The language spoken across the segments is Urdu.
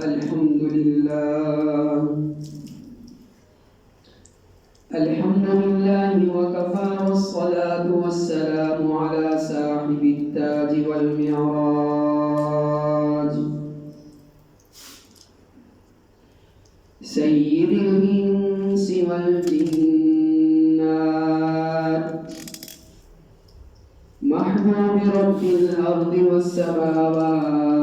الحمد لله وكفى والصلاة والسلام على صاحب التاج والمعراج سيد الإنس والجنات محبوب رب الأرض والسماوات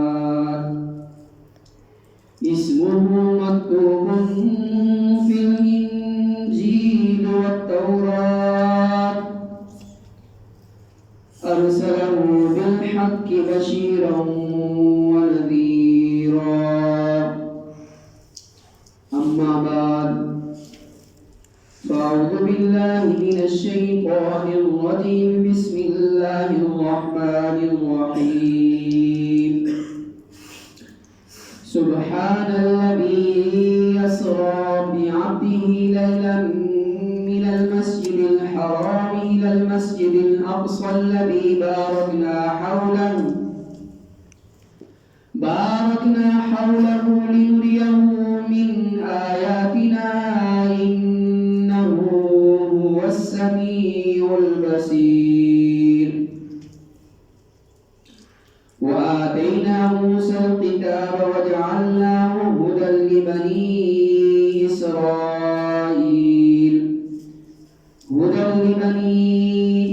اسمه مكتوب في الإنجيل والتوراة أرسله بالحق بشيرا ونذيرا أما بعد فأعوذ بالله من الشيطان الرجيم بسم الله الرحمن الرحيم سبحان الذي يسرى بعبده ليلا من المسجد الحرام إلى المسجد الأقصى الذي باركنا حوله لنريه من آياتنا إنه هو السميع البصير وآتينا موسى الكتاب وجعلناه هدى لبني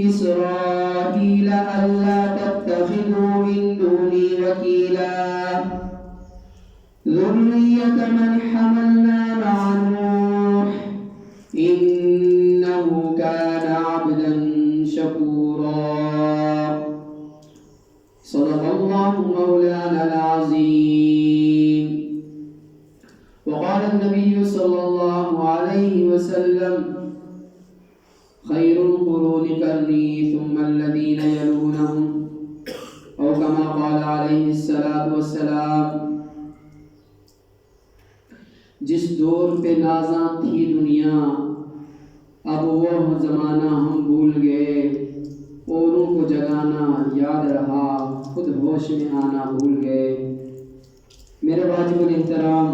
إسرائيل ألا تتخذوا من دوني وكيلا ذرية من حملنا مع نوح إنه كان عبدا شكورا صدق الله مولانا العظيم وقال النبي صلى الله عليه وسلم خير القرون قرني ثم الذين يلونهم أو كما قال عليه الصلاة والسلام جس دور پہ نازاں تھی دنیا اب وہ زمانہ ہم بھول گئے اوروں کو جگانا یاد رہا خود ہوش میں آنا بھول گئے میرے واجب الاحترام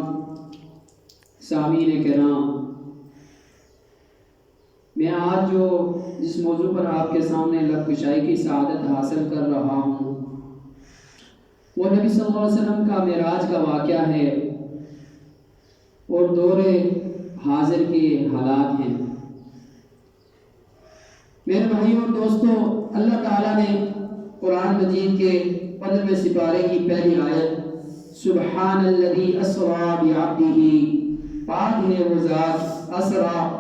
سامعین کرام میں آج جس موضوع پر آپ کے سامنے لب کشائی کی سعادت حاصل کر رہا ہوں وہ نبی صلی اللہ علیہ وسلم کا معراج کا واقعہ ہے اور دور حاضر کے حالات ہیں میرے بھائیوں اور دوستوں اللہ تعالیٰ نے قرآن مجید کے 15ویں سپارے کی پہلی آیت سبحان الذی اسری بعبدہ پاک ہے وہ ذات اسری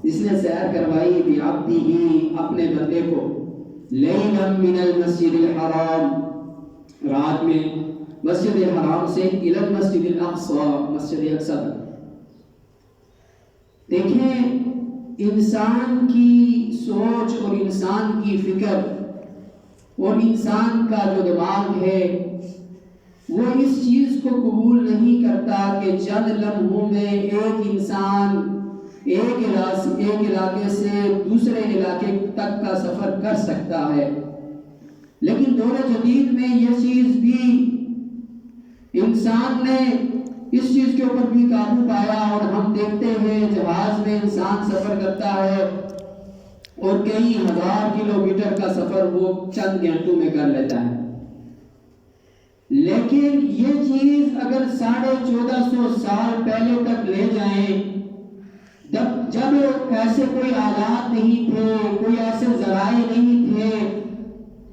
جس نے سیر کروائی بعبدہ اپنے بندے کو لیلا من المسجد الحرام رات میں مسجد حرام سے الی المسجد الاقصی مسجد اقصی تک دیکھیں انسان کی سوچ اور انسان کی فکر اور انسان کا جو دماغ ہے وہ اس چیز کو قبول نہیں کرتا کہ چند لمحوں میں ایک انسان ایک علاقے سے دوسرے علاقے تک کا سفر کر سکتا ہے لیکن دور جدید میں یہ چیز بھی انسان نے اس چیز کے اوپر بھی قابو پایا اور ہم دیکھتے ہیں جہاز میں انسان سفر کرتا ہے اور کئی ہزار کلومیٹر کا سفر وہ چند گھنٹوں میں کر لیتا ہے لیکن یہ چیز اگر 1450 سال پہلے تک لے جائیں جب ایسے کوئی آلات نہیں تھے کوئی ایسے ذرائع نہیں تھے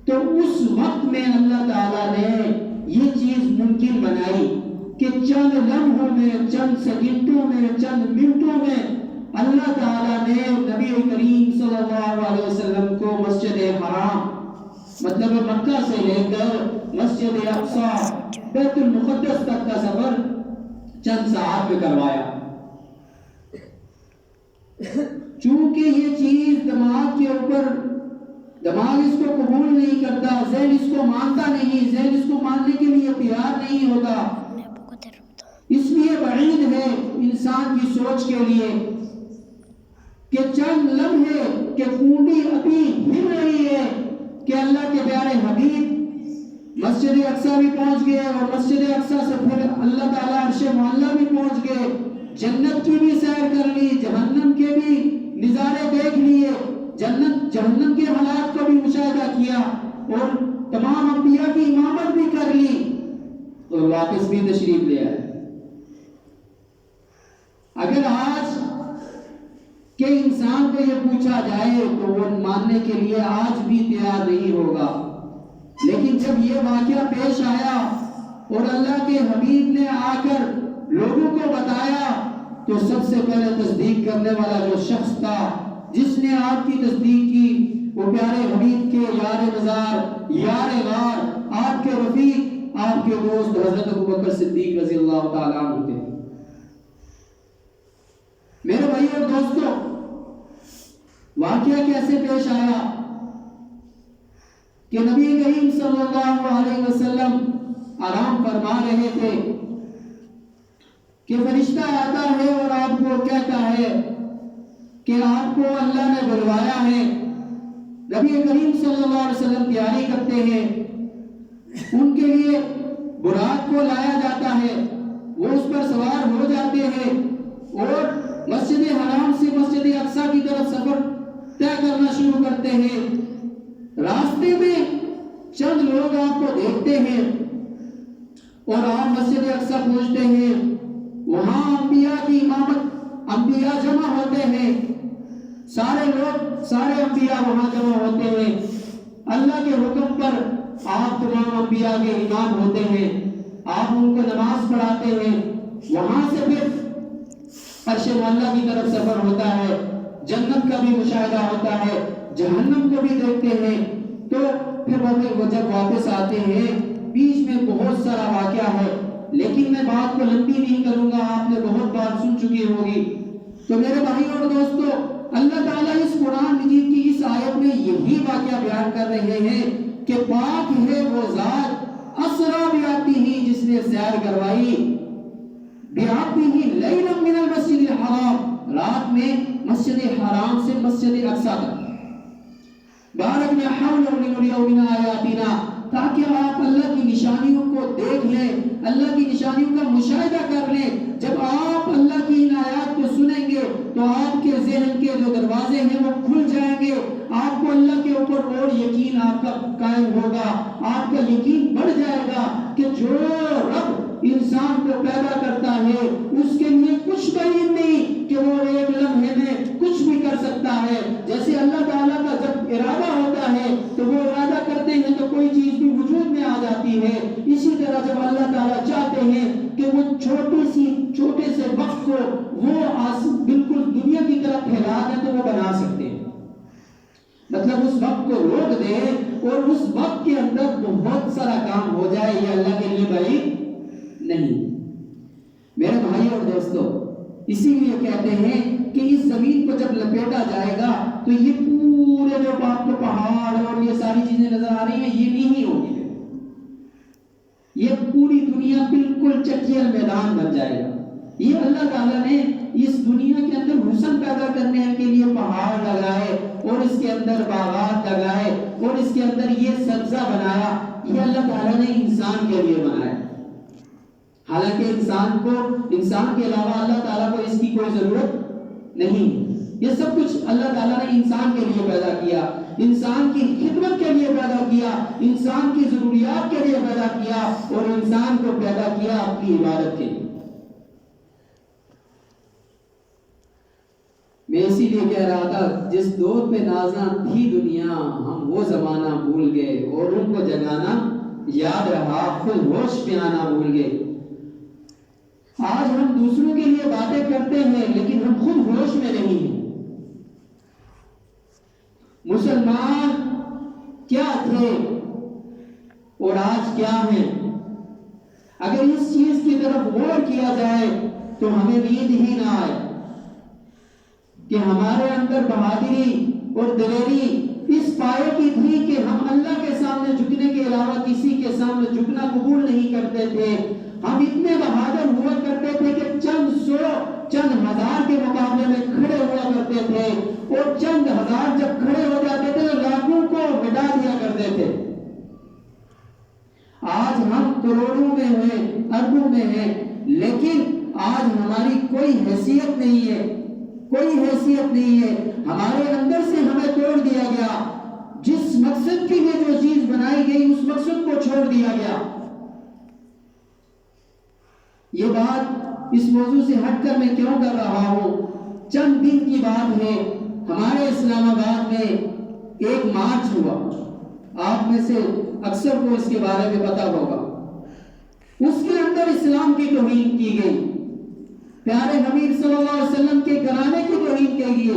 تو اس وقت میں اللہ تعالیٰ نے یہ چیز ممکن بنائی کہ چند لمحوں میں چند سیکنڈوں میں چند منٹوں میں اللہ تعالیٰ نے نبی کریم صلی اللہ علیہ وسلم کو مسجد حرام مطلب مکہ سے لے کر مسجد اقصی بیت المقدس تک کا سفر چند ساعت میں کروایا چونکہ یہ چیز دماغ کے اوپر دماغ اس کو قبول نہیں کرتا ذہن اس کو مانتا نہیں ذہن اس کو ماننے کے لیے تیار نہیں ہوتا اس لیے بعید ہے انسان کی سوچ کے لیے کہ چند لمحے کہ کنڈی ابھی ہل رہی ہے کہ اللہ کے پیارے حبیب مسجد اقصی بھی پہنچ گئے اور مسجد اقصی سے پھر اللہ تعالیٰ عرش جنت کی بھی سیر کر لی، جہنم کے بھی نظارے دیکھ لیے، جنت جہنم کے حالات کو بھی مشاہدہ کیا اور تمام انبیاء کی امامت بھی کر لی اور واپس بھی تشریف لے آئے۔ اگر آج کہ انسان کو یہ پوچھا جائے تو وہ ماننے کے لیے آج بھی تیار نہیں ہوگا، لیکن جب یہ واقعہ پیش آیا اور اللہ کے حبیب نے آ کر لوگوں کو بتایا تو سب سے پہلے تصدیق کرنے والا جو شخص تھا جس نے آپ کی تصدیق کی وہ پیارے حبیب کے یار مزار، یار غار، آپ کے رفیق، آپ کے دوست حضرت ابوبکر صدیق رضی اللہ تعالیٰ عنہ تھے۔ میرے بھائی اور دوستو، واقعہ کیسے پیش آیا کہ نبی کریم صلی اللہ علیہ وسلم آرام فرما رہے تھے کہ فرشتہ آتا ہے اور آپ کو کہتا ہے کہ آپ کو اللہ نے بلوایا ہے۔ نبی کریم صلی اللہ علیہ وسلم تیاری کرتے ہیں، ان کے لیے براق کو لایا جاتا ہے، وہ اس پر سوار ہو جاتے ہیں اور مسجد حرام سے مسجد اقصی کی طرف سفر طے کرنا شروع کرتے ہیں۔ راستے میں چند لوگ آپ کو دیکھتے ہیں اور آپ مسجد اقصی پہنچتے ہیں، وہاں انبیاء کی امامت، انبیاء جمع ہوتے ہیں، سارے لوگ، سارے انبیاء وہاں جمع ہوتے ہیں، اللہ کے حکم پر آپ تمام انبیاء کے امام ہوتے ہیں، آپ ان کو نماز پڑھاتے ہیں۔ وہاں سے پھر عرش معلیٰ کی طرف سفر ہوتا ہے، جنت کا بھی مشاہدہ ہوتا ہے، جہنم کو بھی دیکھتے ہیں۔ تو پھر وہ جب واپس آتے ہیں، بیچ میں بہت سارا واقعہ ہے، لیکن میں بات کو لمبی نہیں کروں گا، آپ نے بہت بات سن چکی ہوگی۔ تو میرے بھائی اور دوستو، اللہ تعالیٰ اس قرآن مجید کی اس آیت میں یہی واقعہ بیان کر رہے ہیں کہ پاک ہے وہ ذات اسرا بیاتہ، جس نے سیر کروائی بیاتہ لیلا من المسجد الحرام، رات میں مسجد حرام سے مسجد اقصی تک، بارکنا حولہ لنریہ من آیاتنا، تاکہ آپ اللہ کی نشانیوں کو دیکھ لیں، اللہ کی نشانیوں کا مشاہدہ کر لیں۔ جب آپ اللہ کی ان آیات کو سنیں گے تو آپ کے ذہن کے جو دروازے ہیں وہ کھل جائیں گے، آپ کو اللہ کے اوپر اور یقین آپ کا قائم ہوگا، آپ کا یقین بڑھ جائے گا کہ جو رب انسان کو پیدا کرتا ہے اس کے لیے کچھ بعید نہیں کہ وہ ایک لمحے میں کچھ بھی کر سکتا ہے۔ جیسے اللہ تعالیٰ کا جب ارادہ ہوتا ہے تو وہ ارادہ کرتے ہیں تو کوئی چیز بھی وجود میں آ جاتی ہے، اسی طرح جب اللہ تعالیٰ چاہتے ہیں کہ وہ چھوٹے سے وقت کو وہ بالکل دنیا کی طرف پھیلا دیں تو وہ بنا سکتے ہیں، مطلب اس وقت کو روک دے اور اس وقت کے اندر بہت سارا کام ہو جائے، یہ اللہ کے لیے بعید نہیں۔ میرے بھائی اور دوستو، اسی لیے کہتے ہیں کہ اس زمین کو جب لپیٹا جائے گا تو یہ پورے جو آپ کو پہاڑ اور یہ ساری چیزیں نظر آ رہی ہیں یہ نہیں ہوگی، یہ پوری دنیا بالکل چٹیل میدان بن جائے گا۔ یہ اللہ تعالیٰ نے اس دنیا کے اندر حسن پیدا کرنے کے لیے پہاڑ لگائے اور اس کے اندر باغات لگائے اور اس کے اندر یہ سبزہ بنایا، یہ اللہ تعالیٰ نے انسان کے لیے بنایا۔ حالانکہ انسان کے علاوہ اللہ تعالیٰ کو اس کی کوئی ضرورت نہیں، یہ سب کچھ اللہ تعالیٰ نے انسان کے لیے پیدا کیا، انسان کی خدمت کے لیے پیدا کیا، انسان کی ضروریات کے لیے پیدا کیا اور انسان کو پیدا کیا اپنی عبادت کے لیے۔ میں اسی لیے کہہ رہا تھا، جس دور پہ نازاں تھی دنیا ہم وہ زمانہ بھول گئے اور ان کو جگانا یاد رہا، خود ہوش میں آنا بھول گئے۔ آج ہم دوسروں کے لیے باتیں کرتے ہیں لیکن ہم خود ہوش میں نہیں ہیں۔ مسلمان کیا تھے اور آج کیا ہیں؟ اگر اس چیز کی طرف غور کیا جائے تو ہمیں نیند ہی نہ آئے کہ ہمارے اندر بہادری اور دلیری اس پائے کی تھی کہ ہم اللہ کے سامنے جھکنے کے علاوہ کسی کے سامنے جھکنا قبول نہیں کرتے تھے۔ ہم اتنے بہادر ہوا کرتے تھے کہ چند سو چند ہزار کے مقابلے میں کھڑے ہوا کرتے تھے اور چند ہزار جب کھڑے ہو جاتے تھے تو لاکھوں کو مٹا دیا کرتے تھے۔ آج ہم کروڑوں میں ہیں، اربوں میں ہیں، لیکن آج ہماری کوئی حیثیت نہیں ہے، کوئی حیثیت نہیں ہے، ہمارے اندر سے ہمیں توڑ دیا گیا، جس مقصد کے لیے جو چیز بنائی گئی اس مقصد کو چھوڑ دیا گیا۔ یہ بات اس موضوع سے ہٹ کر میں کیوں کر رہا ہوں؟ چند دن کی بات ہے، ہمارے اسلام آباد میں ایک مارچ ہوا، آپ میں سے اکثر کو اس کے بارے میں پتا ہوگا۔ اس کے اندر اسلام کی توہین کی گئی، پیارے حبیب صلی اللہ علیہ وسلم کے گھرانے کی توہین کی گئی۔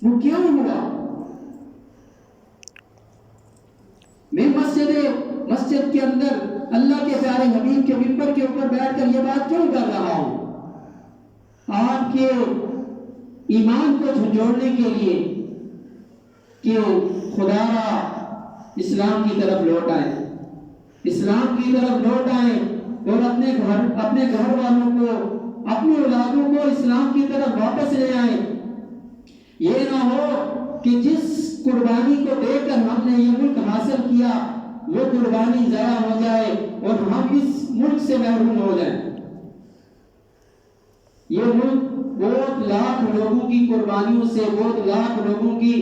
وہ کیوں ہوا؟ میں مسجد کے اندر اللہ کے پیارے حبیب کے منبر کے اوپر بیٹھ کر یہ بات کیوں کر رہا ہوں؟ آپ کے ایمان کو جھنجھوڑنے کے لیے کہ خدا اسلام کی طرف لوٹ آئے، اسلام کی طرف لوٹ آئے اور اپنے گھر والوں کو، اپنی اولادوں کو اسلام کی طرف واپس لے آئے۔ یہ نہ ہو کہ جس قربانی کو دے کر ہم نے یہ ملک حاصل کیا وہ قربانی ضائع ہو جائے اور ہم اس ملک سے محروم ہو جائیں۔ یہ ملک بہت لاکھ لوگوں کی قربانیوں سے، بہت لاکھ لوگوں کی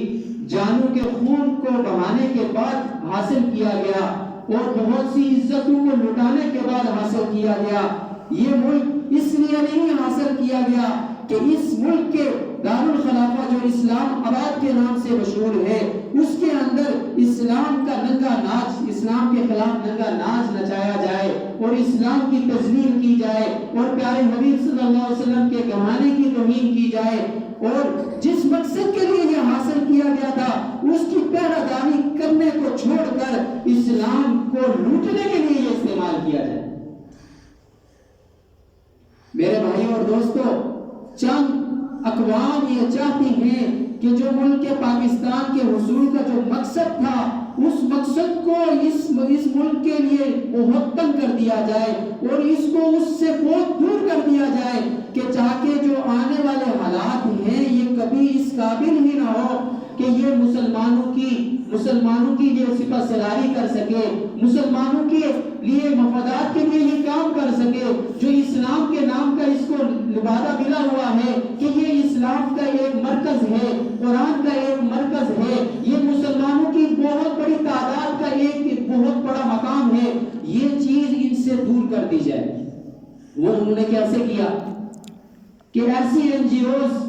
جانوں کے خون کو بہانے کے بعد حاصل کیا گیا اور بہت سی عزتوں کو لٹانے کے بعد حاصل کیا گیا۔ یہ ملک اس لیے نہیں حاصل کیا گیا کہ اس ملک کے دارالخلافہ جو اسلام آباد کے نام سے مشہور ہے، اس کے اندر اسلام کا ننگا ناچ، اسلام کے خلاف ننگا ناچ نچایا جائے اور اسلام کی تذلیل کی جائے اور پیارے حبیب صلی اللہ علیہ وسلم کے گھرانے کی توہین کی جائے اور جس مقصد کے لیے یہ حاصل کیا گیا تھا اس کی پہرہ داری کرنے کو چھوڑ کر اسلام کو لوٹنے کے لیے یہ استعمال کیا جائے۔ میرے بھائیوں اور دوستو، چند اقوام یہ چاہتی ہیں کہ جو ملک پاکستان کے حصول کا جو مقصد تھا اس مقصد کو اس ملک کے لیے بہت تنگ کر دیا جائے اور اس کو اس سے بہت دور کر دیا جائے کہ تاکہ جو آنے والے حالات ہیں یہ کبھی اس قابل ہی نہ ہو کہ یہ مسلمانوں کی یہ سپہ سالاری کر سکے، مسلمانوں کے لیے مفادات کے لیے یہ کام کر سکے جو اسلام کے نام کا اس کو لبادہ ملا ہوا ہے کہ یہ اسلام کا ایک مرکز ہے، قرآن کا ایک مرکز ہے، یہ مسلمانوں کی بہت بڑی تعداد کا ایک بہت بڑا مقام ہے، یہ چیز ان سے دور کر دی جائے۔ وہ انہوں نے کیسے کیا کہ ایسی این جی اوز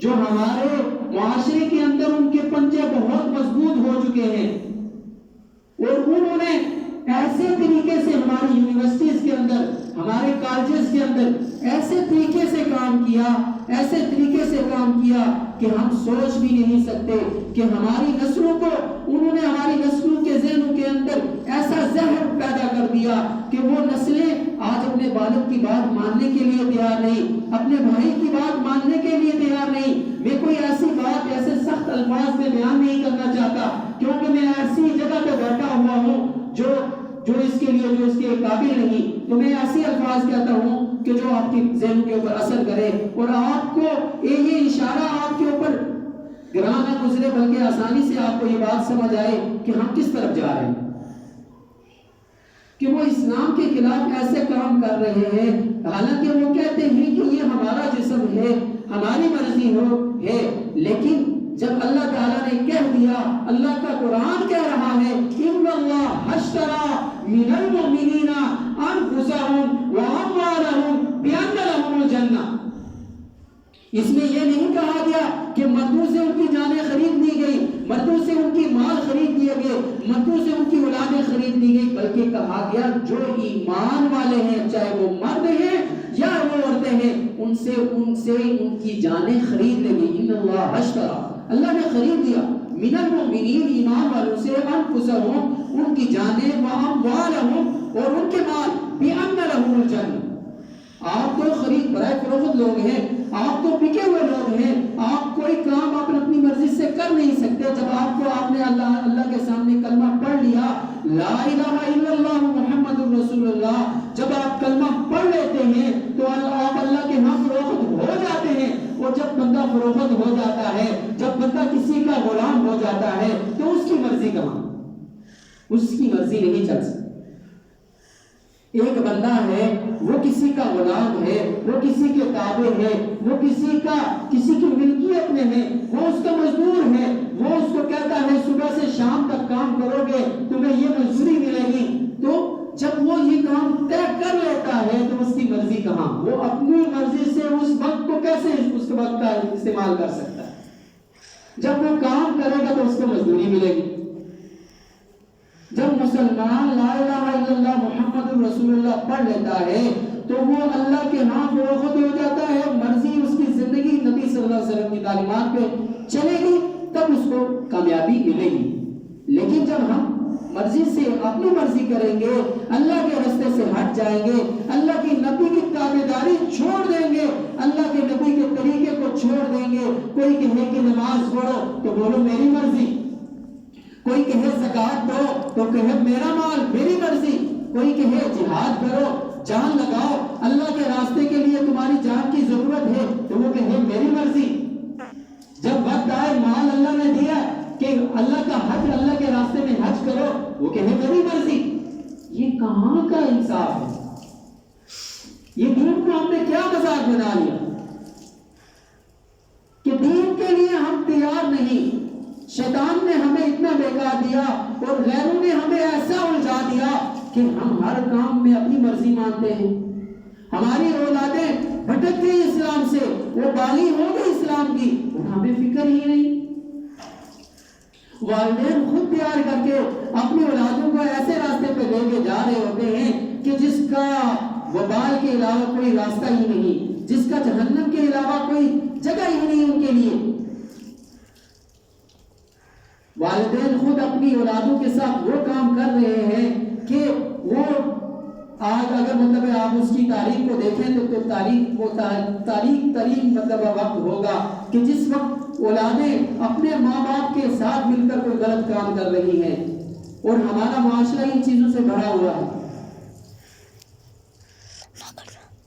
جو ہمارے معاشرے کے اندر ان کے پنجے بہت مضبوط ہو چکے ہیں اور انہوں نے ایسے طریقے سے ہماری یونیورسٹیز کے اندر، ہمارے کالجز کے اندر ایسے طریقے سے کام کیا کہ ہم سوچ بھی نہیں سکتے کہ ہماری نسلوں کو انہوں نے ہماری نسلوں کے ذہنوں کے اندر ایسا زہر پیدا کر دیا کہ وہ نسلیں آج اپنے والد کی بات ماننے کے لیے تیار نہیں، اپنے بھائی کی بات ماننے کے لیے تیار نہیں۔ میں کوئی ایسی بات ایسے سخت الفاظ میں بیان نہیں کرنا چاہتا کیونکہ میں ایسی جگہ پہ بیٹھا ہوا ہوں جو اس کے لیے جو اس کے قابل نہیں، تو میں ایسے الفاظ کہتا ہوں کہ جو آپ کی ذہنوں کے اوپر اثر کرے اور آپ کو یہ اشارہ آپ کے اوپر گراں نہ گزرے بلکہ آسانی سے آپ کو یہ بات سمجھ آئے کہ ہم کس طرف جا رہے ہیں، کہ وہ اسلام کے خلاف ایسے کام کر رہے ہیں حالانکہ وہ کہتے ہیں کہ یہ ہمارا جسم ہے، ہماری مرضی ہے، لیکن جب اللہ تعالیٰ نے کہہ دیا، اللہ کا قرآن کہہ رہا ہے ان اللہ اشترى من المؤمنین انفسهم واموالهم بان لهم الجنہ، اس میں یہ نہیں کہا گیا کہ مردوں سے ان کی جانیں خرید لی گئی، مردوں سے ان کی مال خرید لیے گئے، مردوں سے ان کی اولادیں خرید لی گئی، بلکہ کہا گیا جو ایمان والے ہیں چاہے وہ مرد ہیں یا وہ عورتیں ہیں ان سے ان کی جانیں خرید لیں گی۔ ان اللہ اشترى، اللہ نے خرید لیا، من المؤمنین ایمان والوں سے، انفسهم ان کی جانیں، واموالهم اور ان کے مال، بان لهم الجنہ، آپ تو خرید برائے فروخت لوگ ہیں، آپ تو بکے ہوئے لوگ ہیں، آپ کوئی کام اپنی مرضی سے کر نہیں سکتے۔ جب آپ نے اللہ کے سامنے کلمہ پڑھ لیا لا الہ الا اللہ محمد رسول اللہ، جب آپ کلمہ پڑھ لیتے ہیں تو آپ اللہ کے ہاں فروخت ہو جاتے ہیں، اور جب بندہ فروخت ہو جاتا ہے، جب بندہ کسی کا غلام ہو جاتا ہے تو اس کی مرضی کہاں، اس کی مرضی نہیں چل سکتی۔ ایک بندہ ہے وہ کسی کا غلام ہے وہ کسی کے تابع ہے، وہ کسی کی ملکیت میں ہے، وہ اس کا مزدور ہے، وہ اس کو کہتا ہے صبح سے شام تک کام کرو گے تمہیں یہ مزدوری ملے گی، تو جب وہ یہ کام طے کر لیتا ہے تو اس کی مرضی کہاں؟ وہ اپنی مرضی سے اس وقت کو کیسے اس وقت کا استعمال کر سکتا ہے؟ جب وہ کام کرے گا تو اس کو مزدوری ملے گی۔ جب مسلمان لا الہ الا اللہ محمد رسول اللہ پڑھ لیتا ہے تو وہ اللہ کے ہاں فروخت ہو جاتا ہے، مرضی اس کی زندگی نبی صلی اللہ علیہ وسلم کی تعلیمات پہ چلے گی، تب اس کو کامیابی ملے گی۔ لیکن جب ہم مرضی سے اپنی مرضی کریں گے، اللہ کے راستے سے ہٹ جائیں گے، اللہ کی نبی کی تابعداری چھوڑ دیں گے، اللہ کے نبی کے طریقے کو چھوڑ دیں گے، کوئی کہے کہ نماز پڑھو تو بولو میری مرضی، کوئی کہے زکات دو تو کہے میرا مال میری مرضی، کوئی کہے جہاد کرو جان لگاؤ اللہ کے راستے کے لیے تمہاری جان کی ضرورت ہے تو وہ کہے میری مرضی۔ جب وقت آئے مال اللہ نے دیا کہ اللہ کا حج، اللہ کے راستے میں حج کرو، وہ کہے میری مرضی۔ یہ کہاں کا انصاف ہے؟ یہ دین کو ہم نے کیا مذاق بنا لیا کہ دین کے لیے ہم تیار نہیں۔ شیطان نے ہمیں اتنا بہکا دیا اور غیروں نے ہمیں ایسا الجھا دیا کہ ہم ہر کام میں اپنی مرضی مانتے ہیں۔ ہماری اولادیں بھٹک گئی اسلام سے، وہ بالغ ہو گئی اسلام کی، اور ہمیں فکر ہی نہیں۔ والدین خود تیار کر کے اپنی اولادوں کو ایسے راستے پہ لے کے جا رہے ہوتے ہیں کہ جس کا وبال کے علاوہ کوئی راستہ ہی نہیں، جس کا جہنم کے علاوہ کوئی جگہ ہی نہیں ان کے لیے۔ والدین خود اپنی اولادوں کے ساتھ وہ کام کر رہے ہیں کہ وہ آج اگر مطلب آپ اس کی تاریخ کو دیکھیں تو تاریخ ترین مطلب وقت ہوگا کہ جس وقت اولادیں اپنے ماں باپ کے ساتھ مل کر کوئی غلط کام کر رہی ہیں، اور ہمارا معاشرہ ان چیزوں سے بھرا ہوا ہے۔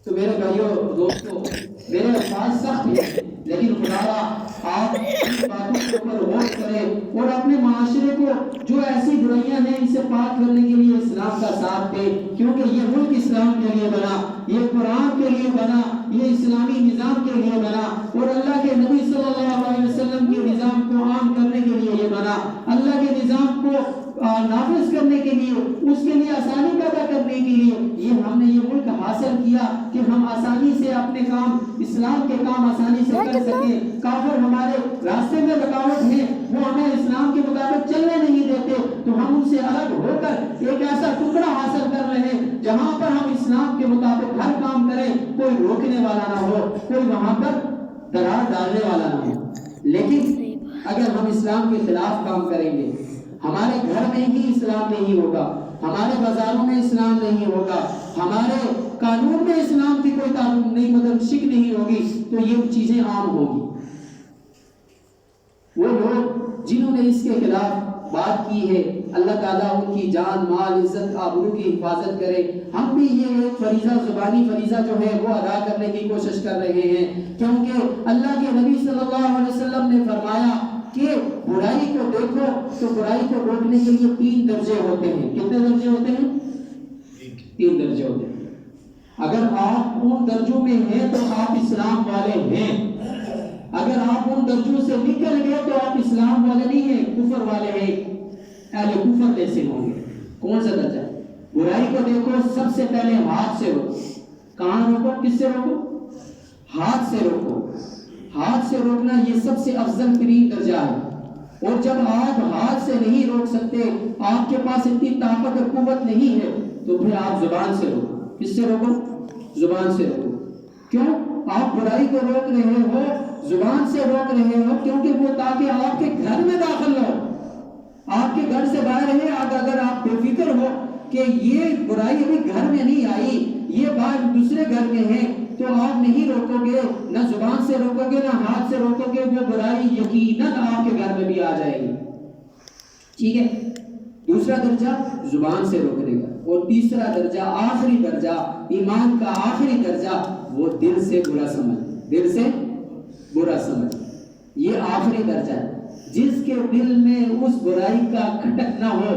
تو میرے بھائیوں دوستوں، میرے الفاظ سخت ہیں لیکن خدا آپ ان باتوں کے اوپر غور کریں اور اپنے معاشرے کو جو ایسی برائیاں ہیں ان سے پاک کرنے کے لیے اسلام کا ساتھ دیں، کیونکہ یہ ملک اسلام کے لیے بنا، یہ قرآن کے لیے بنا، یہ اسلامی نظام کے لیے بنا، اور اللہ کے نبی صلی اللہ علیہ وسلم کے نظام کو عام کرنے کے لیے یہ بنا، اللہ کے نظام کو نافذ کرنے کے لیے، اس کے لیے آسانی پیدا کرنے کے لیے یہ ہم نے یہ ملک حاصل کیا کہ ہم آسانی سے اپنے کام، اسلام کے کام آسانی سے کر سکیں۔ کافر ہمارے راستے میں رکاوٹ ہیں، وہ ہمیں اسلام کے مطابق چلنے نہیں دیتے، تو ہم ان سے الگ ہو کر ایک ایسا ٹکڑا حاصل کر رہے ہیں جہاں پر ہم اسلام کے مطابق ہر کام کریں، کوئی روکنے والا نہ ہو، کوئی وہاں پر درار ڈالنے والا نہ ہو۔ لیکن اگر ہم اسلام کے خلاف کام کریں گے، ہمارے گھر میں ہی اسلام نہیں ہوگا، ہمارے بازاروں میں اسلام نہیں ہوگا، ہمارے قانون میں اسلام کی کوئی تعلق نہیں، مطلب شک نہیں ہوگی، تو یہ چیزیں عام ہوگی۔ وہ لوگ جنہوں نے اس کے خلاف بات کی ہے، اللہ تعالیٰ ان کی جان، مال، عزت، آبرو کی حفاظت کرے۔ ہم بھی یہ ایک فریضہ، زبانی فریضہ جو ہے وہ ادا کرنے کی کوشش کر رہے ہیں، کیونکہ اللہ کے نبی صلی اللہ علیہ وسلم نے فرمایا کہ برائی کو دیکھو تو برائی کو روکنے کے لیے 3 درجے ہوتے ہیں۔ کتنے درجے ہوتے ہیں؟ 3 درجے ہوتے ہیں۔ اگر آپ ان درجوں میں ہیں تو آپ اسلام والے ہیں، اگر آپ ان درجوں سے نکل گئے تو آپ اسلام والے نہیں ہیں، کفر والے ہیں، اہل کفر جیسے ہوں گے۔ کون سا درجہ؟ برائی کو دیکھو، سب سے پہلے ہاتھ سے روکو۔ کہاں روکو؟ کس سے روکو؟ ہاتھ سے روکو۔ ہاتھ سے روکنا یہ سب سے افضل ترین درجہ ہے، اور جب آپ ہاتھ سے نہیں روک سکتے، آپ کے پاس اتنی طاقت اور قوت نہیں ہے، تو پھر آپ زبان سے روکو۔ کس سے روکو؟ زبان سے روکو۔ کیوں؟ آپ برائی کو روک رہے ہو، زبان سے روک رہے ہو، کیونکہ وہ تاکہ آپ کے گھر میں داخل نہ ہو، آپ کے گھر سے باہر ہے۔ اگر آپ بے فکر ہو کہ یہ برائی ابھی گھر میں نہیں آئی، یہ بات دوسرے گھر میں ہے، تو آپ نہیں روکو گے، نہ زبان سے روکو گے، نہ ہاتھ سے روکو گے، وہ برائی یقیناً آپ کے گھر میں بھی آ جائے گی۔ ٹھیک ہے؟ دوسرا درجہ زبان سے روکنے کا، اور تیسرا درجہ، آخری درجہ، ایمان کا آخری درجہ، وہ دل سے برا سمجھ۔ دل سے برا سمجھ، یہ آخری درجہ ہے۔ جس کے دل میں اس برائی کا کھٹک نہ ہو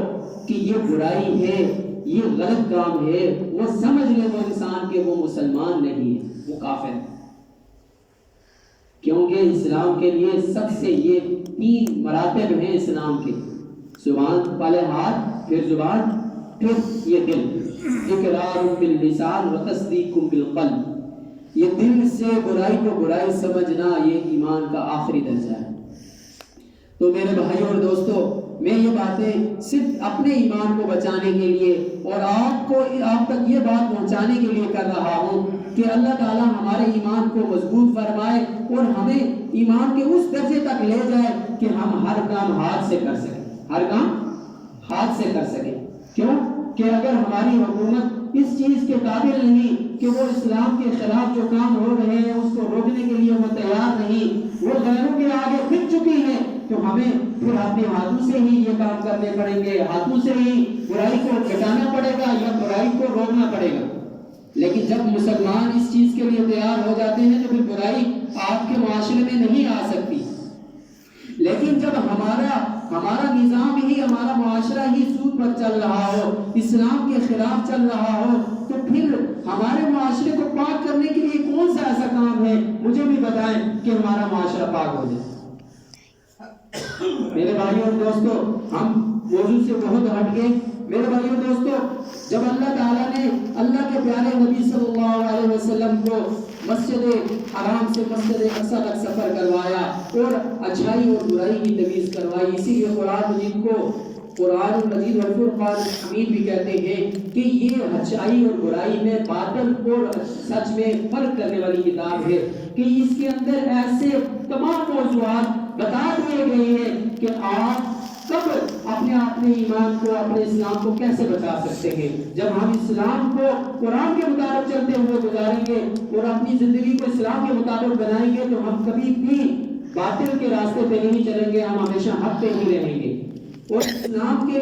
کہ یہ برائی ہے، یہ غلط کام ہے، وہ سمجھ لے وہ انسان کہ وہ مسلمان نہیں ہے، وہ کافر ہے۔ کیونکہ اسلام کے لیے سب سے یہ 3 مراتب ہیں اسلام کے، زبان والے ہاتھ، پھر زبان، پھر یہ دل، اقرار باللسان و تصدیق بالقلب۔ یہ دل سے برائی کو برائی سمجھنا یہ ایمان کا آخری درجہ ہے۔ تو میرے بھائیوں اور دوستوں، میں یہ باتیں صرف اپنے ایمان کو بچانے کے لیے اور آپ تک یہ بات پہنچانے کے لیے کر رہا ہوں کہ اللہ تعالیٰ ہمارے ایمان کو مضبوط فرمائے اور ہمیں ایمان کے اس درجے تک لے جائے کہ ہم ہر کام ہاتھ سے کر سکیں، ہر کام ہاتھ سے کر سکیں۔ کیوں کہ اگر ہماری حکومت اس چیز کے قابل نہیں کہ وہ اسلام کے خلاف جو کام ہو رہے ہیں اس کو روکنے کے لیے وہ تیار نہیں، وہ غیروں کے آگے بک چکی ہے، تو ہمیں پھر اپنے ہاتھوں سے ہی یہ کام کرنے پڑیں گے، ہاتھوں سے ہی برائی کو ہٹانا پڑے گا یا برائی کو روکنا پڑے گا۔ لیکن جب مسلمان اس چیز کے لیے تیار ہو جاتے ہیں تو پھر برائی آپ کے معاشرے میں نہیں آ سکتی۔ لیکن جب ہمارا نظام ہی، ہمارا معاشرہ ہی سود پر چل رہا ہو، اسلام کے خلاف چل رہا ہو، تو پھر ہمارے معاشرے کو پاک کرنے کے لیے کون سا ایسا کام ہے؟ مجھے بھی بتائیں کہ ہمارا معاشرہ پاک ہو جائے۔ میرے بھائیوں اور دوستوں، ہم موضوع سے بہت ہٹ گئے۔ میرے بھائیوں اور دوستوں، جب اللہ تعالیٰ نے اللہ کے پیارے نبی صلی اللہ علیہ وسلم کو مسجد حرام سے مسجد اقصی تک سفر کروایا اور اچھائی اور برائی کی تمیز کروائی، اسی لیے قرآن مجید کو قرآن مجید والفرقان الحمید بھی کہتے ہیں کہ یہ اچھائی اور برائی میں، باطل اور سچ میں فرق کرنے والی کتاب ہے، کہ اس کے اندر ایسے تمام موضوعات بتا دیے گئے ہیں کہ آپ کب اپنے ایمان کو، اپنے اسلام کو کیسے بچا سکتے ہیں۔ جب ہم اسلام کو قرآن کے مطابق چلتے ہوئے گزاریں گے اور اپنی زندگی کو اسلام کے مطابق بنائیں گے تو ہم کبھی بھی باطل کے راستے پہ نہیں چلیں گے، ہم ہمیشہ حق پہ ہی رہیں گے۔ اور اسلام کے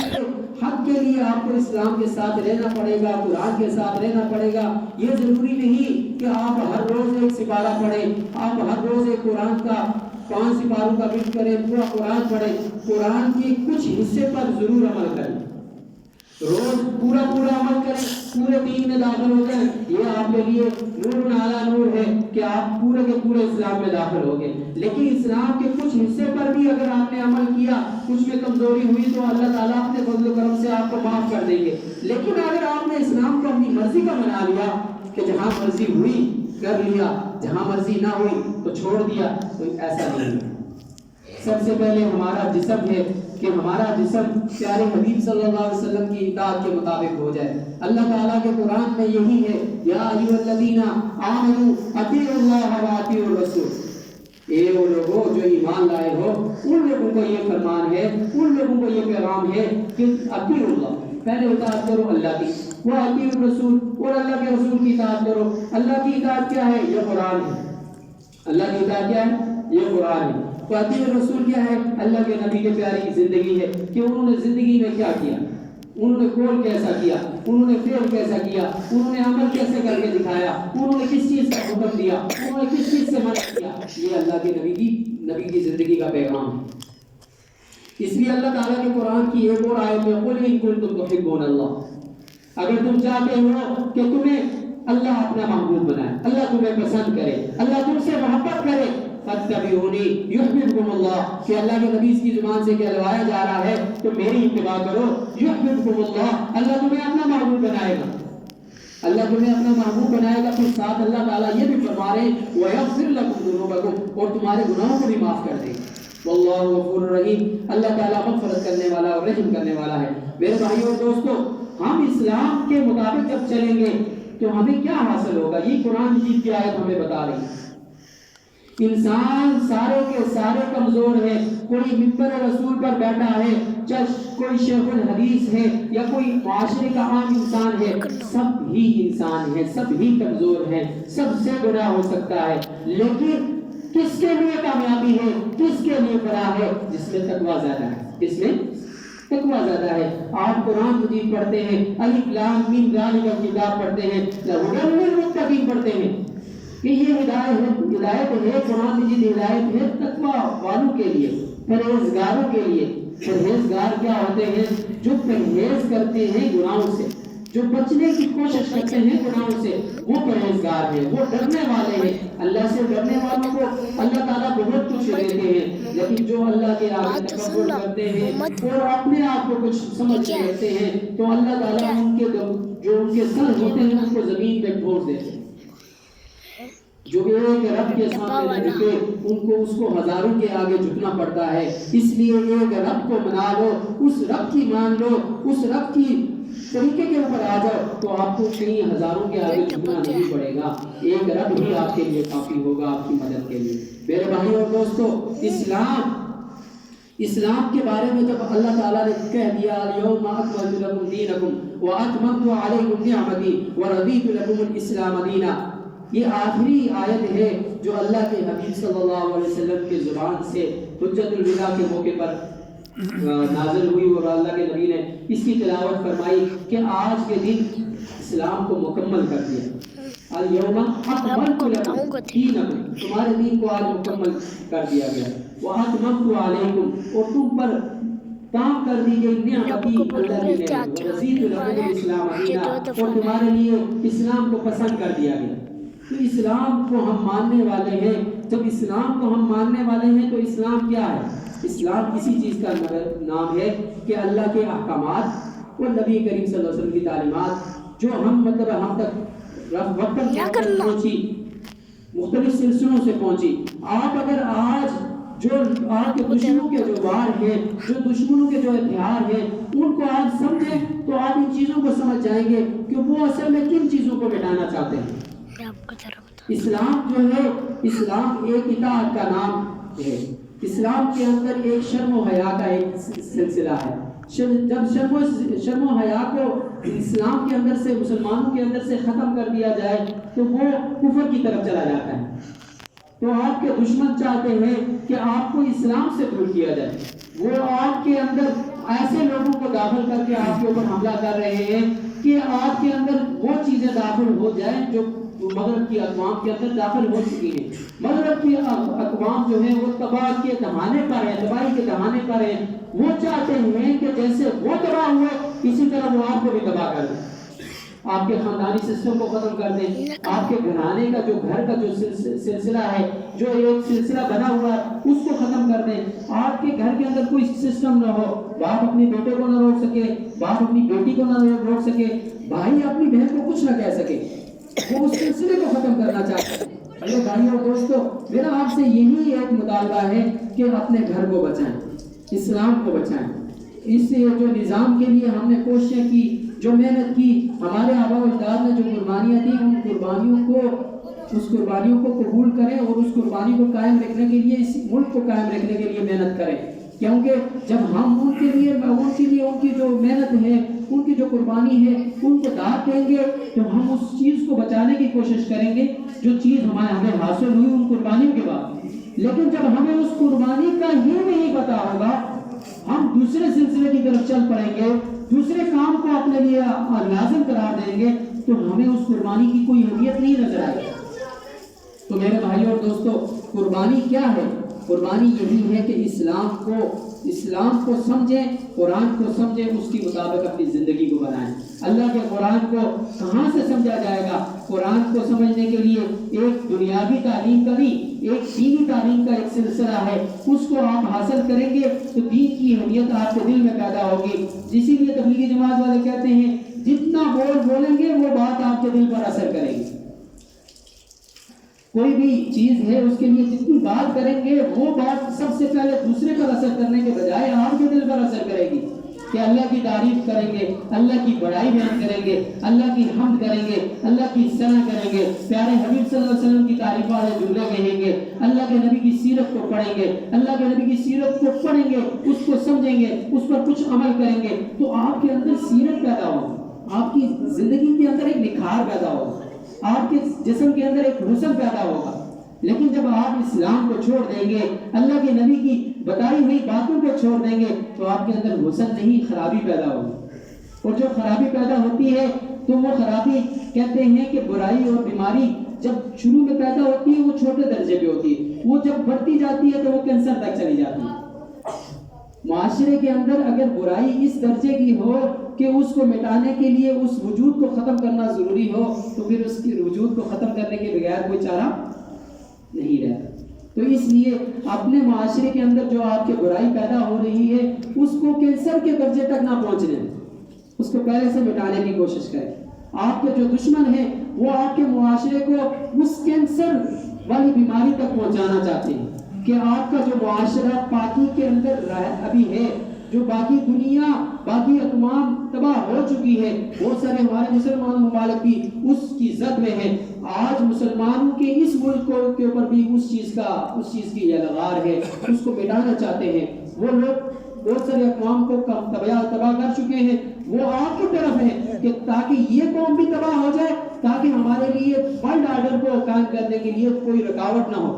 حق کے لیے آپ کو اسلام کے ساتھ رہنا پڑے گا، قرآن کے ساتھ رہنا پڑے گا۔ یہ ضروری نہیں کہ آپ ہر روز ایک سپارہ پڑھیں، آپ ہر روز ایک قرآن کا 5 سپاروں کا بٹ کریں، پورا قرآن پڑھیں۔ قرآن کے کچھ حصے پر ضرور عمل کریں، روز پورا عمل کریں، پورے دین میں داخل ہو جائیں۔ یہ آپ کے لیے نور علی نور ہے کہ آپ پورے کے پورے اسلام میں داخل ہو گئے۔ لیکن اسلام کے کچھ حصے پر بھی اگر آپ نے عمل کیا، کچھ میں کمزوری ہوئی تو اللہ تعالیٰ اپنے فضل و کرم سے آپ کو معاف کر دیں گے۔ لیکن اگر آپ نے اسلام کو اپنی مرضی کا بنا لیا کہ جہاں مرضی ہوئی کر لیا، جہاں مرضی نہ ہوئی تو چھوڑ دیا، تو ایسا نہیں ہے۔ سب سے پہلے ہمارا جسم ہے کہ ہمارا جسم پیارے حبیب صلی اللہ علیہ وسلم کی اطاعت کے مطابق ہو جائے۔ اللہ تعالیٰ کے قرآن میں یہی ہے، یا ایھا الذین آمنوا اطیعوا اللہ و اطیعوا الرسول، اے وہ لوگوں جو ایمان لائے ہو، ان لوگوں کو یہ فرمان ہے، ان لوگوں کو یہ پیغام ہے کہ اطیعوا اللہ، پہلے اطاعت کرو اللہ کی، وہ اطیعوا الرسول، اور اللہ کے رسول کی اطاعت کرو۔ اللہ کی اطاعت کیا ہے؟ یہ قرآن ہے۔ اللہ کی اطاعت کیا ہے؟ یہ قرآن ہے۔ تو اطیعوا الرسول کیا ہے؟ اللہ کے نبی کے پیاری زندگی ہے کہ انہوں نے زندگی میں کیا کیا، انہوں نے قول کیسا کیا، انہوں نے فعل کیسا کیا، انہوں نے عمل کیسے کر کے دکھایا، انہوں نے کس چیز کا حکم دیا، انہوں نے کس چیز سے منع کیا۔ یہ اللہ کے نبی کی زندگی کا پیغام ہے۔ اس لیے اللہ تعالیٰ کے قرآن کی ایک اور آیت میں قل ان کنتم تحبون اللہ، اگر تم چاہتے ہو کہ تمہیں اللہ اپنا محبوب بنائے، اللہ تمہیں پسند کرے، اللہ تم سے محبت کرے، فاتبعونی یحببکم اللہ، کہ اللہ کے نبی کی زبان سے کہلوایا جا رہا ہے تو میری اتباع کرو، یحببکم اللہ، اللہ تمہیں اپنا محبوب بنائے گا، اللہ تمہیں اپنا محبوب بنائے گا۔ پھر ساتھ اللہ تعالیٰ یہ بھی فرما رہے ہیں وَيَغْفِرْ لَكُمْ ذُنُوبَكُمْ، اور تمہارے گناہوں کو بھی معاف کر دے گا۔ واللہ غفور رحیم، اللہ تعالیٰ مغفرت کرنے والا اور رحم کرنے والا ہے۔ میرے بھائیوں اور دوستوں، ہم اسلام کے مطابق جب چلیں گے تو ہمیں کیا حاصل ہوگا؟ یہ قرآن مجید کی آیت ہمیں بتا رہی ہے۔ انسان سارے کے سارے کمزور ہے، کوئی ممبر رسول پر بیٹھا ہے، کوئی شیخ الحدیث ہے یا کوئی معاشرے کا عام انسان ہے، سب ہی انسان ہے، سب ہی کمزور ہے، سب سے گناہ ہو سکتا ہے۔ لیکن کس کے لیے کامیابی ہے، کس کے لیے فلاح ہے؟ جس میں تقویٰ زیادہ ہے، جس میں تقویٰ زیادہ ہے۔ آپ قرآن مجید پڑھتے ہیں، الف لام میم ذالک الکتاب پڑھتے ہیں، ھدی للمتقین پڑھتے ہیں کہ یہ ہدایت ہے، قرآن مجید ہدایت ہے تقویٰ والوں کے لیے، پرہیزگاروں کے لیے۔ پرہیزگار کیا ہوتے ہیں؟ جو پرہیز کرتے ہیں گناہوں سے، جو بچنے کی کوشش کرتے ہیں گناہوں سے وہ پرہیزگار ہیں، وہ ڈرنے والے ہیں۔ اللہ سے ڈرنے والوں کو اللہ تعالیٰ بہت کچھ دیتے ہیں، لیکن جو اللہ کے آگے تکبر کرتے ہیں اور اپنے آپ کو کچھ سمجھتے رہتے ہیں تو اللہ تعالیٰ ان کے جو ان کے سر ہوتے ہیں ان کو زمین پہ ٹھوک دیتے ہیں۔ جو ایک رب کے سامنے جھکے ان کو اس کو ہزاروں کے آگے جھکنا پڑتا ہے۔ اس لیے ایک رب کو منا لو، اس رب کی مان لو، اس رب کی طریقے کے اوپر آ جاؤ تو آپ کو کئی ہزاروں کے آگے جھکنا نہیں پڑے گا، ایک رب ہی آپ کے لیے کافی ہوگا آپ کی مدد کے لیے۔ میرے بھائی اور دوستو، اسلام کے بارے میں جب اللہ تعالیٰ نے کہہ دیا اليوم اکملت لکم دینکم واتممت علیکم نعمتی ورضیت لکم الاسلام دینا، یہ آخری آیت ہے جو اللہ کے حبیب صلی اللہ علیہ وسلم کی زبان سے حجت الوداع کے موقع پر نازل ہوئی اور اللہ کے نبی نے اس کی تلاوت فرمائی کہ آج کے دن اسلام کو مکمل کر دیا۔ اليوم اکملت لکم دینکم، تمہارے دین کو آج مکمل کر دیا گیا۔ واتممت علیکم، اور تم پر تام کر دی گئی نعمتی اللہ کی نعمت، ورضیت لکم الاسلام دینا، اور تمہارے لیے اسلام کو پسند کر دیا گیا۔ تو اسلام کو ہم ماننے والے ہیں، جب اسلام کو ہم ماننے والے ہیں تو اسلام کیا ہے؟ اسلام کسی چیز کا نام ہے کہ اللہ کے احکامات اور نبی کریم صلی اللہ علیہ وسلم کی تعلیمات جو ہم تک وقتاً پہنچی، مختلف سلسلوں سے پہنچی۔ آپ اگر آج جو آپ کے دشمنوں کے جو وار ہیں، جو دشمنوں کے جو ہتھیار ہیں، ان کو آپ سمجھیں تو آپ ان چیزوں کو سمجھ جائیں گے کہ وہ اصل میں کن چیزوں کو مٹانا چاہتے ہیں۔ اسلام جو ہے، اسلام ایک اطاعت کا نام ہے۔ اسلام کے اندر ایک شرم و حیا کا ایک سلسلہ ہے۔ جب شرم و حیا کو اسلام کے اندر سے، مسلمانوں کے اندر سے ختم کر دیا جائے تو وہ کفر کی طرف چلا جاتا ہے۔ تو آپ کے دشمن چاہتے ہیں کہ آپ کو اسلام سے دور کیا جائے، وہ آپ کے اندر ایسے لوگوں کو داخل کر کے آپ کے اوپر حملہ کر رہے ہیں کہ آپ کے اندر وہ چیزیں داخل ہو جائیں جو مغرب کی اقوام کے اندر داخل ہو چکی ہیں۔ مغرب کی اقوام جو ہیں وہ تباہ کے دہانے پر ہیں، تباہی کے دہانے پر ہیں۔ وہ چاہتے ہیں کہ جیسے وہ تباہ ہوئے اسی طرح وہ آپ کو بھی تباہ کر دیں، آپ کے خاندانی سسٹم کو ختم کر دیں، آپ کے گھرانے کا جو گھر کا جو سلسلہ ہے، جو ایک سلسلہ بنا ہوا ہے اس کو ختم کر دیں۔ آپ کے گھر کے اندر کوئی سسٹم نہ ہو، باپ اپنے بیٹے کو نہ روک سکے، باپ اپنی بیٹی کو نہ روک سکے، بھائی اپنی بہن کو کچھ نہ کہہ سکے، وہ اس سلسلے کو ختم کرنا چاہتے ہیں۔ میرے بھائی اور دوستو، میرا آپ سے یہی ایک مطالبہ ہے کہ اپنے گھر کو بچائیں، اسلام کو بچائیں۔ اس سے جو نظام کے لیے ہم نے کوششیں کی، جو محنت کی، ہمارے آباء و اجداد نے جو قربانیاں دی، ان قربانیوں کو قبول کریں اور اس قربانی کو قائم رکھنے کے لیے، اس ملک کو قائم رکھنے کے لیے محنت کریں۔ کیونکہ جب ہم ان کے لیے ان کی جو محنت ہے، ان کی جو قربانی ہے، ان کو داد دیں گے تو ہم اس چیز کو بچانے کی کوشش کریں گے جو چیز ہمیں حاصل ہوئی ان قربانیوں کے بعد۔ لیکن جب ہمیں اس قربانی کا ہی نہیں پتا ہوگا، ہم دوسرے سلسلے کی طرف چل پڑیں گے، دوسرے کام کو اپنے لیے لازم قرار دیں گے تو ہمیں اس قربانی کی کوئی اہمیت نہیں نظر آئے گی۔ تو میرے بھائی اور دوستو، قربانی کیا ہے؟ قربانی یہی ہے کہ اسلام کو سمجھیں، قرآن کو سمجھیں، اس کی مطابق اپنی زندگی کو بنائیں۔ اللہ کے قرآن کو کہاں سے سمجھا جائے گا؟ قرآن کو سمجھنے کے لیے ایک دنیاوی تعلیم کا نہیں، ایک دینی تعلیم کا ایک سلسلہ ہے، اس کو آپ حاصل کریں گے تو دین کی اہمیت آپ کے دل میں پیدا ہوگی۔ اسی لیے تبلیغی جماعت والے کہتے ہیں جتنا بولیں گے وہ بات آپ کے دل پر اثر کرے گی۔ کوئی بھی چیز ہے اس کے لیے جتنی بات کریں گے وہ بات سب سے پہلے دوسرے پر اثر کرنے کے بجائے آپ کے دل پر اثر کرے گی، کہ اللہ کی تعریف کریں گے، اللہ کی بڑائی بیان کریں گے، اللہ کی حمد کریں گے، اللہ کی ثنا کریں گے، پیارے حبیب صلی اللہ علیہ وسلم کی تعریف والے جملے کہیں گے، اللہ کے نبی کی سیرت کو پڑھیں گے، اللہ کے نبی کی سیرت کو پڑھیں گے، اس کو سمجھیں گے، اس پر کچھ عمل کریں گے تو آپ کے اندر سیرت پیدا ہوگی، آپ کی زندگی کے اندر ایک نکھار پیدا ہوگا، آپ کے جسم کے اندر ایک حسن پیدا ہوگا۔ لیکن جب آپ اسلام کو چھوڑ دیں گے، اللہ کے نبی کی بتائی ہوئی باتوں کو چھوڑ دیں گے تو آپ کے اندر حسن نہیں، خرابی پیدا ہوگی۔ اور جو خرابی پیدا ہوتی ہے تو وہ خرابی کہتے ہیں کہ برائی اور بیماری جب شروع میں پیدا ہوتی ہے وہ چھوٹے درجے پہ ہوتی ہے، وہ جب بڑھتی جاتی ہے تو وہ کینسر تک چلی جاتی ہے۔ معاشرے کے اندر اگر برائی اس درجے کی ہو کہ اس کو مٹانے کے لیے اس وجود کو ختم کرنا ضروری ہو تو پھر اس کے وجود کو ختم کرنے کے بغیر کوئی چارہ نہیں رہتا۔ تو اس لیے اپنے معاشرے کے اندر جو آپ کے برائی پیدا ہو رہی ہے اس کو کینسر کے درجے تک نہ پہنچنے دیں، اس کو پہلے سے مٹانے کی کوشش کریں۔ آپ کے جو دشمن ہیں وہ آپ کے معاشرے کو اس کینسر والی بیماری تک پہنچانا چاہتے ہیں کہ آپ کا جو معاشرہ پاکی کے اندر ابھی ہے، جو باقی دنیا باقی اقوام تباہ ہو چکی ہے، بہت سارے ہمارے مسلمان ممالک بھی اس کی زد میں ہیں، آج مسلمانوں کے اس ملک کے اوپر بھی اس چیز کی یلغار ہے، اس کو مٹانا چاہتے ہیں۔ وہ لوگ بہت سارے اقوام کو تباہ کر چکے ہیں، وہ آپ کی طرف ہیں کہ تاکہ یہ قوم بھی تباہ ہو جائے، تاکہ ہمارے لیے ورلڈ آرڈر کو قائم کرنے کے لیے کوئی رکاوٹ نہ ہو۔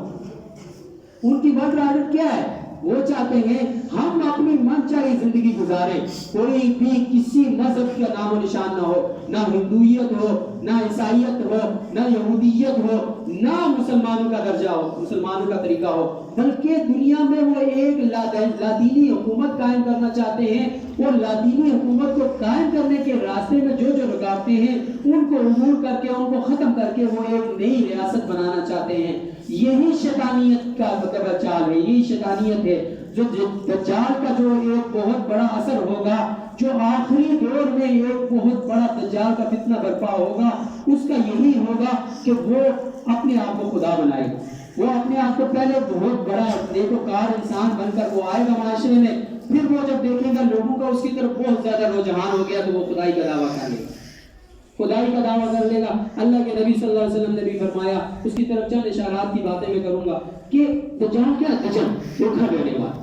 ان کی ورلڈ آرڈر کیا ہے؟ وہ چاہتے ہیں ہم اپنی من چاہی زندگی گزاریں، کوئی بھی کسی مذہب کا نام و نشان نہ ہو، نہ ہندویت ہو، نہ عیسائیت ہو، نہ یہودیت ہو، نہ مسلمانوں کا درجہ ہو، مسلمانوں کا طریقہ ہو، بلکہ دنیا میں وہ ایک لادینی حکومت قائم کرنا چاہتے ہیں، اور لادینی حکومت کو قائم کرنے کے راستے میں جو رکاوٹیں ہیں ان کو عبور کر کے، ان کو ختم کر کے وہ ایک نئی ریاست بنانا چاہتے ہیں۔ یہی شیطانیت کا چال ہے، یہی شیطانیت ہے جو دجال کا جو ایک بہت بڑا اثر ہوگا، جو آخری دور میں ایک بہت بڑا دجال کا فتنہ برپا ہوگا، اس کا یہی ہوگا کہ وہ اپنے آپ کو خدا بنائے، وہ اپنے آپ کو پہلے بہت بڑا نیکوکار انسان بن کر وہ آئے گا معاشرے میں، پھر وہ جب دیکھے گا لوگوں کا اس کی طرف بہت زیادہ رجحان ہو گیا تو وہ خدائی کا دعویٰ کر لے گا، خدائی کا دعویٰ کر لے گا۔ اللہ کے نبی صلی اللہ علیہ وسلم نے بھی فرمایا، اس کی طرف چند اشارات کی باتیں میں کروں گا کہ دجال کیا؟ دجال دھوکہ دینے والا۔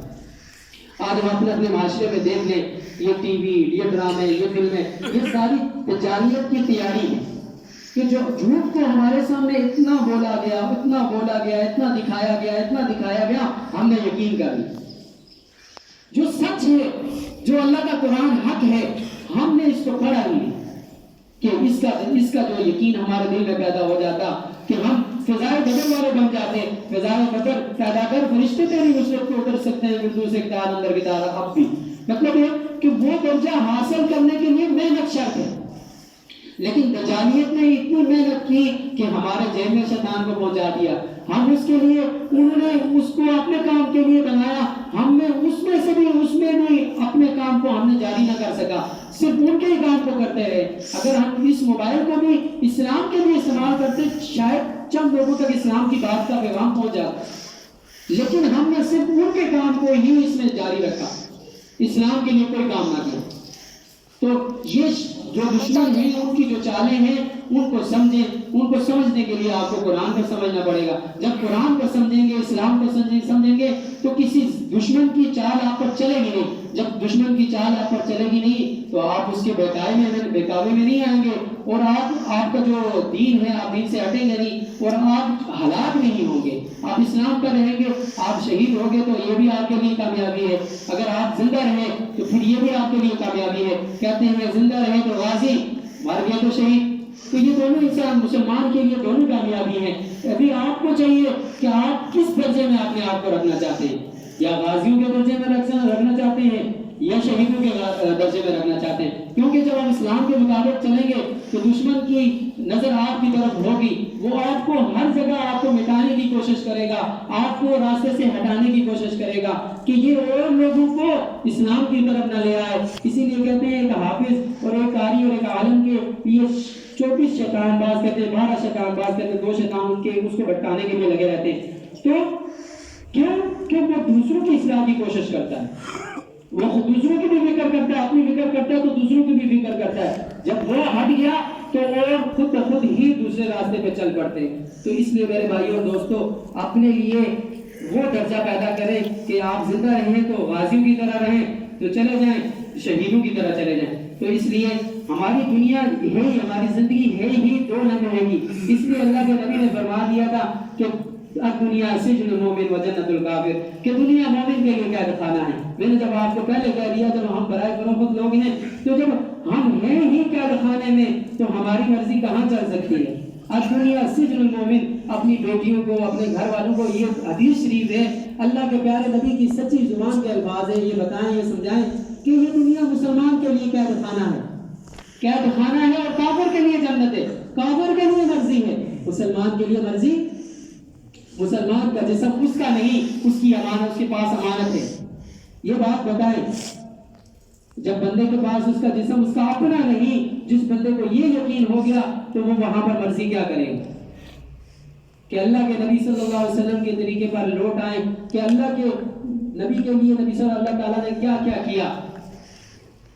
آج ہم اپنے معاشرے میں دیکھ لیں، یہ ٹی وی، یہ ڈرامے، یہ فلمیں، یہ ساری دجالیت کی تیاری ہے کہ جو جھوٹ کو ہمارے سامنے اتنا بولا گیا، اتنا دکھایا گیا، ہم نے یقین کر لیا۔ جو سچ ہے، جو اللہ کا قرآن حق ہے، ہم نے اس کو پڑھا ہی نہیں کہ اس کا جو یقین ہمارے دل میں پیدا ہو جاتا کہ ہم فضائے بدر والے بن جاتے، فضائے بدر پیدا کر فرشتے تیری نصرت کو اتر سکتے ہیں اردو سے کتاب اندر کتاب اب بھی، مطلب ہے کہ وہ درجہ حاصل کرنے کے لیے محنت شرط ہے۔ لیکن دجالیت نے اتنی محنت کی کہ ہمارے ذہن میں شیطان کو پہنچا دیا، ہم اس کے لیے، انہوں نے اس کو اپنے کام کے لیے بنایا، ہم نے اس میں بھی اپنے کام کو ہم نے جاری نہ کر سکا، صرف ان کے ہی کام کو کرتے رہے۔ اگر ہم اس موبائل کو بھی اسلام کے لیے استعمال کرتے شاید چند لوگوں تک اسلام کی بات کا پیغام پہنچ جاتا، لیکن ہم نے صرف ان کے کام کو ہی اس میں جاری رکھا، اسلام کے لیے کوئی کام نہ کیا۔ تو یہ جو دشمن ہیں، ان کی جو چالیں ہیں، ان کو سمجھیں، ان کو سمجھنے کے لیے آپ کو قرآن کو سمجھنا پڑے گا۔ جب قرآن کو سمجھیں گے، اسلام کو سمجھیں گے تو کسی دشمن کی چال آپ پر چلے گی نہیں۔ جب دشمن کی چال آپ پر چلے گی نہیں تو آپ اس کے بہکاوے میں نہیں آئیں گے، اور آپ کا جو دین ہے، آپ دین سے ہٹیں گے نہیں، اور آپ ہلاک نہیں ہوں گے، آپ اسلام پر رہیں گے۔ آپ شہید ہو گے تو یہ بھی آپ کے لیے کامیابی ہے، اگر آپ زندہ رہے تو پھر یہ بھی آپ کے لیے کامیابی ہے۔ کہتے ہیں زندہ رہے تو غازی، مر گئے تو شہید، تو یہ دونوں انسان مسلمان کے لیے دونوں کامیابی ہیں۔ ابھی آپ کو چاہیے کہ آپ کس درجے میں اپنے آپ کو رکھنا چاہتے ہیں، یا غازیوں کے درجے میں رکھنا چاہتے ہیں یا شہیدوں کے درجے میں رکھنا چاہتے ہیں، کیونکہ جب ہم اسلام کے مطابق چلیں گے تو دشمن کی نظر آپ کی طرف ہوگی، وہ آپ کو ہر جگہ آپ کو مٹانے کی کوشش کرے گا، آپ کو راستے سے ہٹانے کی کوشش کرے گا کہ یہ اور لوگوں کو اسلام کی طرف نہ لے آئے۔ اسی لیے کہتے ہیں ایک حافظ اور ایک قاری اور ایک عالم کے یہ 24 شیطان باز کہتے ہیں، 12 شیطان باز کہتے ہیں، 2 شیطان ان کے اس کو بھٹکانے کے لیے لگے رہتے ہیں۔ تو کیوں کہ وہ دوسروں کی اصلاح کی کوشش کرتا ہے، وہ خود دوسروں کی بھی فکر کرتا ہے، اپنی فکر کرتا ہے تو دوسروں کی بھی فکر کرتا ہے۔ جب وہ ہٹ گیا تو اور خود بخود ہی دوسرے راستے پہ چل پڑتے ہیں۔ تو اس لیے میرے بھائیوں اور دوستوں، اپنے لیے وہ درجہ پیدا کریں کہ آپ زندہ رہیں تو غازیوں کی طرح رہیں، تو چلے جائیں شہیدوں کی طرح چلے جائیں۔ تو اس لیے ہماری دنیا ہے ہی، ہماری زندگی ہے ہی 2 لمحے گی۔ اس لیے اللہ کے نبی نے فرما دیا تھا کہ دنیا سجن مومن و جنت الکافر، کہ دنیا مومن کے لیے قید خانہ ہے۔ میں نے جب آپ کو پہلے کہہ دیا، جب ہم برائے فروخت لوگ ہیں، تو جب ہم ہیں ہی قید خانے میں تو ہماری مرضی کہاں چل سکتی ہے؟ الدنیا سجن المومن، اپنی بیٹیوں کو اپنے گھر والوں کو، یہ حدیث شریف ہے، اللہ کے پیارے نبی کی سچی زبان کے الفاظ ہیں، یہ بتائیں یہ سمجھائیں کہ یہ دنیا مسلمان کے لیے قید خانہ ہے، قید خانہ ہے، اور کافر کے لیے جنت ہے، کافر کے لیے مرضی ہے، مسلمان کے لیے مرضی، مسلمان کا جسم اس کا نہیں، اس کی امانت، اس کے پاس امانت ہے۔ یہ بات بتائیں، جب بندے کے پاس اس کا جسم اس کا اپنا نہیں، جس بندے کو یہ یقین ہو گیا تو وہ وہاں پر مرضی کیا کرے گا کہ اللہ کے نبی صلی اللہ علیہ وسلم کے طریقے پر لوٹ آئیں، کہ اللہ کے نبی کے لیے نبی صلی اللہ تعالیٰ نے کیا کیا کیا،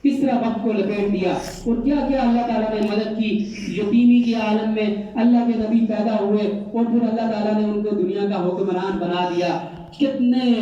کس طرح وقت کو لپیٹ دیا، اور کیا کیا اللہ تعالیٰ نے مدد کی، یتیمی کے عالم میں اللہ کے نبی پیدا ہوئے اور پھر اللہ تعالیٰ نے ان کو دنیا کا حکمران بنا دیا، کتنے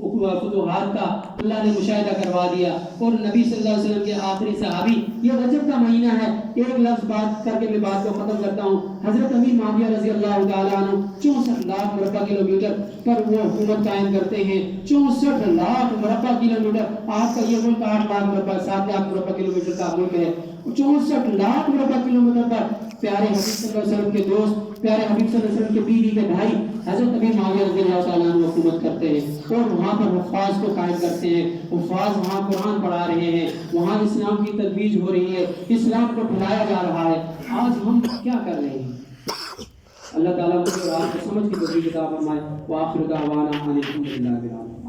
فتوحات کا اللہ نے مشاہدہ کروا دیا، اور نبی صلی اللہ علیہ وسلم کے آخری صحابی، یہ رجب کا مہینہ ہے، ایک لفظ بات کر کے میں بات کو ختم کرتا ہوں، حضرت امیر معاویہ رضی اللہ تعالیٰ عنہ 64 لاکھ مربع کلومیٹر پر وہ حکومت قائم کرتے ہیں، 64 لاکھ مربع کلومیٹر، آج کا یہ ملک 8 لاکھ مربع 7 لاکھ مربع کلومیٹر کا ملک ہے، 64 لاکھ مربع کلومیٹر پر پیارے حبیب صلی اللہ علیہ وسلم کے دوست، پیارے حبیب صلی اللہ علیہ وسلم کے بیوی کے بھائی حضرت امیر معاویہ رضی اللہ تعالیٰ عنہ حکومت کرتے ہیں، اور وہاں پر حفاظ کو قائم کرتے ہیں، حفاظ وہاں قرآن پڑھا رہے ہیں، وہاں اسلام کی ترویج ہو رہی ہے، اسلام کو پھیلایا جا رہا ہے۔ آج ہم کیا کر رہے ہیں؟ اللہ تعالیٰ مجھے اور آپ کو سمجھ کی توفیق عطا فرمائے۔ وآخر دعوانا ان الحمد للہ رب العالمین۔